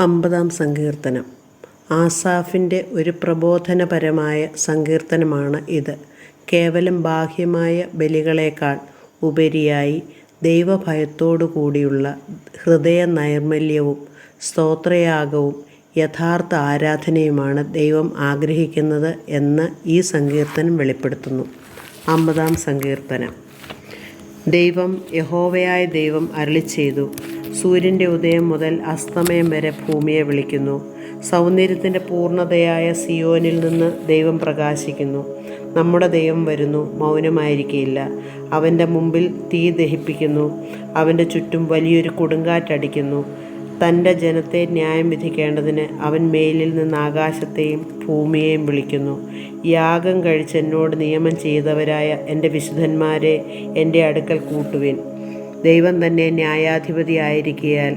50-ാം സങ്കീർത്തനം. ആസാഫിൻ്റെ ഒരു പ്രബോധനപരമായ സങ്കീർത്തനമാണ് ഇത്. കേവലം ബാഹ്യമായ ബലികളേക്കാൾ ഉപരിയായി ദൈവഭയത്തോടുകൂടിയുള്ള ഹൃദയനൈർമല്യവും സ്തോത്രയാഗവും യഥാർത്ഥ ആരാധനയുമാണ് ദൈവം ആഗ്രഹിക്കുന്നത് എന്ന് ഈ സങ്കീർത്തനം വെളിപ്പെടുത്തുന്നു. 50-ാം സങ്കീർത്തനം. ദൈവം, യഹോവയായ ദൈവം അരുളിച്ചെയ്തു, സൂര്യൻ്റെ ഉദയം മുതൽ അസ്തമയം വരെ ഭൂമിയെ വിളിക്കുന്നു. സൗന്ദര്യത്തിൻ്റെ പൂർണ്ണതയായ സിയോനിൽ നിന്ന് ദൈവം പ്രകാശിക്കുന്നു. നമ്മുടെ ദൈവം വരുന്നു, മൗനമായിരിക്കുകയില്ല. അവൻ്റെ മുമ്പിൽ തീ ദഹിപ്പിക്കുന്നു, അവൻ്റെ ചുറ്റും വലിയൊരു കൊടുങ്കാറ്റടിക്കുന്നു. തൻ്റെ ജനത്തെ ന്യായം വിധിക്കേണ്ടതിന് അവൻ മേലിൽ നിന്ന് ആകാശത്തെയും ഭൂമിയെയും വിളിക്കുന്നു. യാഗം കഴിച്ച് എന്നോട് നിയമം ചെയ്തവരായ എൻ്റെ വിശുദ്ധന്മാരെ എൻ്റെ അടുക്കൽ കൂട്ടുവിൻ. ദൈവം തന്നെ ന്യായാധിപതിയായിരിക്കയാൽ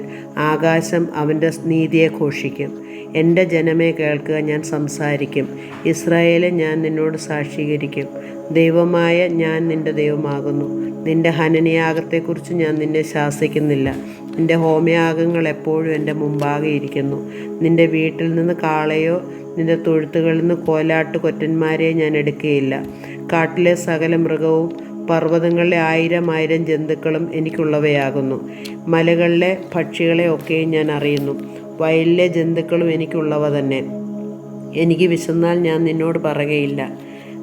ആകാശം അവൻ്റെ നീതിയെ ഘോഷിക്കും. എൻ്റെ ജനമേ കേൾക്കുക, ഞാൻ സംസാരിക്കും. ഇസ്രായേലെ, ഞാൻ നിന്നോട് സാക്ഷീകരിക്കും. ദൈവമായ ഞാൻ നിൻ്റെ ദൈവമാകുന്നു. നിൻ്റെ ഹനനയാഗത്തെക്കുറിച്ച് ഞാൻ നിന്നെ ശാസിക്കുന്നില്ല. നിൻ്റെ ഹോമയാഗങ്ങൾ എപ്പോഴും എൻ്റെ മുമ്പാകെ ഇരിക്കുന്നു. നിൻ്റെ വീട്ടിൽ നിന്ന് കാളയോ നിൻ്റെ തൊഴുത്തുകളിൽ നിന്ന് കോലാട്ട് കൊറ്റന്മാരെയോ ഞാൻ എടുക്കുകയില്ല. കാട്ടിലെ സകല മൃഗവും പർവ്വതങ്ങളിലെ 1000 ജന്തുക്കളും എനിക്കുള്ളവയാകുന്നു. മലകളിലെ പക്ഷികളെ ഒക്കെയും ഞാൻ അറിയുന്നു. വയലിലെ ജന്തുക്കളും എനിക്കുള്ളവ തന്നെ. എനിക്ക് വിശന്നാൽ ഞാൻ നിന്നോട് പറയുകയില്ല.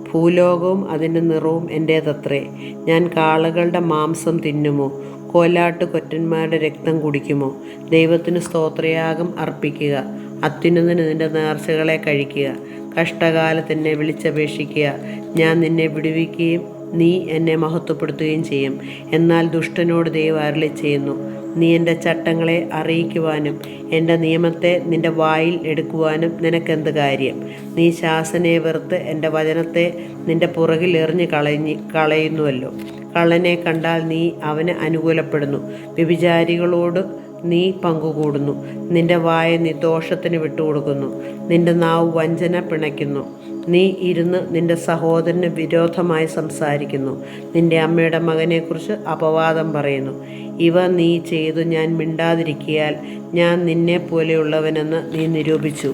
ഭൂലോകവും അതിൻ്റെ നിറവും എൻ്റേതത്രേ. ഞാൻ കാളകളുടെ മാംസം തിന്നുമോ? കോലാട്ട് കൊറ്റന്മാരുടെ രക്തം കുടിക്കുമോ? ദൈവത്തിന് സ്തോത്രയാഗം അർപ്പിക്കുക. അത്യുന്നതന് നിൻ്റെ നേർച്ചകളെ കഴിക്കുക. കഷ്ടകാലത്ത് എന്നെ വിളിച്ചപേക്ഷിക്കുക. ഞാൻ നിന്നെ വിടുവിക്കുകയും നീ എന്നെ മഹത്വപ്പെടുത്തുകയും ചെയ്യും. എന്നാൽ ദുഷ്ടനോട് ദൈവം അരുളിച്ചെയ്യുന്നു, നീ എൻ്റെ ചട്ടങ്ങളെ അറിയിക്കുവാനും എൻ്റെ നിയമത്തെ നിൻ്റെ വായിൽ എടുക്കുവാനും നിനക്കെന്ത് കാര്യം? നീ ശാസനയെ വെറുത്ത് എൻ്റെ വചനത്തെ നിൻ്റെ പുറകിൽ എറിഞ്ഞ് കളയുന്നുവല്ലോ. കള്ളനെ കണ്ടാൽ നീ അവന് അനുകൂലപ്പെടുന്നു. വ്യഭിചാരികളോട് നീ പങ്കുകൂടുന്നു. നിൻ്റെ വായ നീ ദോഷത്തിന് വിട്ടുകൊടുക്കുന്നു. നിൻ്റെ നാവ് വഞ്ചന പിണയ്ക്കുന്നു. നീ ഇരുന്ന് നിൻ്റെ സഹോദരന് വിരോധമായി സംസാരിക്കുന്നു. നിൻ്റെ അമ്മയുടെ മകനെക്കുറിച്ച് അപവാദം പറയുന്നു. ഇവ നീ ചെയ്തു ഞാൻ മിണ്ടാതിരിക്കിയാൽ ഞാൻ നിന്നെ പോലെയുള്ളവനെന്ന് നീ നിരൂപിച്ചു.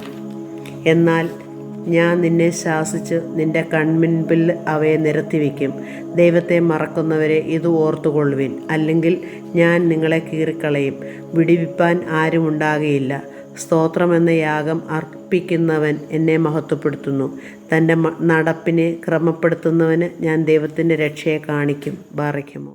എന്നാൽ ഞാൻ നിന്നെ ശാസിച്ച് നിൻ്റെ കൺമുൻപിൽ അവയെ നിരത്തിവെക്കും. ദൈവത്തെ മറക്കുന്നവരെ ഇത് ഓർത്തുകൊള്ളുവിൻ, അല്ലെങ്കിൽ ഞാൻ നിങ്ങളെ കീറിക്കളയും. വിടുവിപ്പാൻ ആരും ഉണ്ടാകുകയില്ല. സ്തോത്രമെന്ന യാഗം അർപ്പിക്കുന്നവൻ എന്നെ മഹത്വപ്പെടുത്തുന്നു. തൻ്റെ നടപ്പിനെ ക്രമപ്പെടുത്തുന്നവന് ഞാൻ ദൈവത്തിൻ്റെ രക്ഷയെ കാണിക്കും. ബാറയ്ക്കുമോ.